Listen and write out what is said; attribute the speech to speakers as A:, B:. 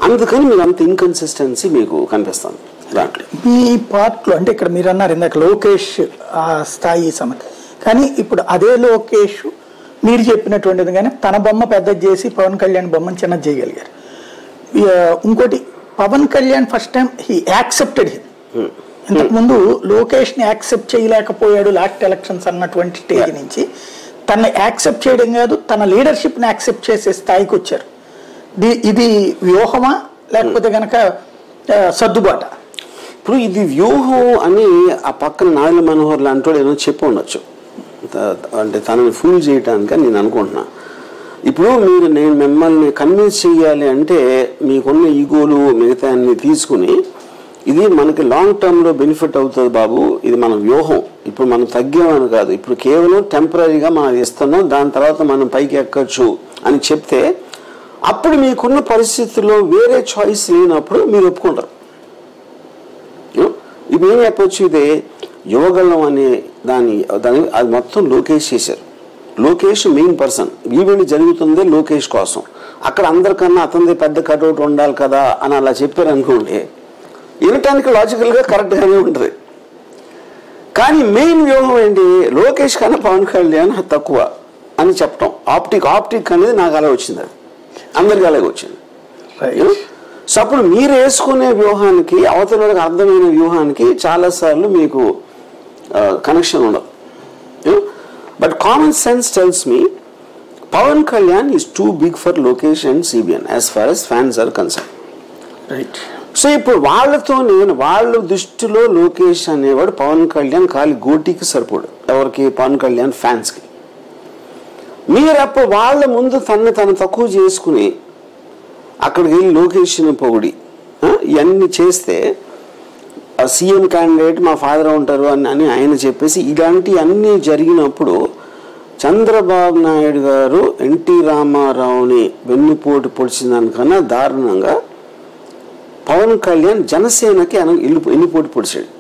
A: అందుకని మీరు అంత ఇన్కన్సిస్టెన్సీ మీకు కనిపిస్తుంది దాంట్లో.
B: మీ పార్ట్లో అంటే ఇక్కడ మీరు అన్నారు ఇందాక లోకేష్ ఆ స్థాయి సమస్య, కానీ ఇప్పుడు అదే లోకేష్ మీరు చెప్పినటువంటిది కానీ తన బొమ్మ పెద్దది చేసి పవన్ కళ్యాణ్ బొమ్మను చిన్నది చేయగలిగారు. ఇంకోటి Pawan Kalyan first time he accepted him. ఇంతకుముందు లోకేష్ని యాక్సెప్ట్ చేయలేకపోయాడు లాస్ట్ ఎలక్షన్స్ అన్నటువంటి స్టేజ్ నుంచి తనని యాక్సెప్ట్ చేయడం కాదు, తన లీడర్షిప్ని యాక్సెప్ట్ చేసే స్థాయికి వచ్చారు. ఇది వ్యూహమా లేకపోతే కనుక సర్దుబాట?
A: ఇప్పుడు ఇది వ్యూహం అని ఆ పక్కన నారాయణ మనోహర్ లాంటి వాడు ఏమో చెప్పి ఉండొచ్చు, అంటే తనని ఫుల్ చేయటానికి నేను అనుకుంటున్నా. ఇప్పుడు నేను మిమ్మల్ని కన్విన్స్ చేయాలి అంటే మీకున్న ఈగోలు మిగతా అన్ని తీసుకుని ఇది మనకి లాంగ్ టర్మ్లో బెనిఫిట్ అవుతుంది బాబు, ఇది మన వ్యూహం, ఇప్పుడు మనం తగ్గామని కాదు, ఇప్పుడు కేవలం టెంపరీగా మనం ఇస్తున్నాం, దాని తర్వాత మనం పైకి ఎక్కచ్చు అని చెప్తే అప్పుడు మీకున్న పరిస్థితుల్లో వేరే చాయిస్ లేనప్పుడు మీరు ఒప్పుకుంటారు. ఇప్పుడు ఏం చెప్పచ్చు, ఇదే యువగళం అనే దాని అది మొత్తం లోకేష్ చేశారు. లోకేష్ మెయిన్ పర్సన్, ఈవెంట్ జరుగుతుందే లోకేష్ కోసం, అక్కడ అందరికన్నా అతనిది పెద్ద కటౌట్ ఉండాలి కదా అని అలా చెప్పారు అనుకోండి, వినటానికి లాజికల్గా కరెక్ట్గానే ఉంటుంది. కానీ మెయిన్ వ్యూహం ఏంటి, లోకేష్ కన్నా పవన్ కళ్యాణ్ తక్కువ అని చెప్పటం. ఆప్టిక్ అనేది నాకు అలా వచ్చింది, అది అందరికీ అలాగే వచ్చింది. సో అప్పుడు మీరు వేసుకునే వ్యూహానికి అవతలకి అర్థమైన వ్యూహానికి చాలాసార్లు మీకు కనెక్షన్ ఉండదు. But common sense tells me Pawan Kalyan is too big for Lokesh and CBN as far as fans are concern.
B: Right.
A: So ఇప్పుడు వాళ్ళ దృష్టిలో లోకేష్ అనేవాడు పవన్ కళ్యాణ్ ఖాళీ గోటికి సరిపోడు, ఎవరికి, పవన్ కళ్యాణ్ ఫ్యాన్స్కి. మీరు అప్పుడు వాళ్ళ ముందు తను తక్కువ చేసుకుని అక్కడికి వెళ్ళి లోకేష్ని పొగిడి ఇవన్నీ చేస్తే సీఎం క్యాండిడేట్ మా ఫాదర్ ఉంటారు అని ఆయన చెప్పేసి ఇలాంటివన్నీ జరిగినప్పుడు చంద్రబాబు నాయుడు గారు ఎన్టీ రామారావుని వెన్నుపోటు పొడిచిన దానికన్నా దారుణంగా పవన్ కళ్యాణ్ జనసేనకి వెన్నుపోటు పొడిచాడు.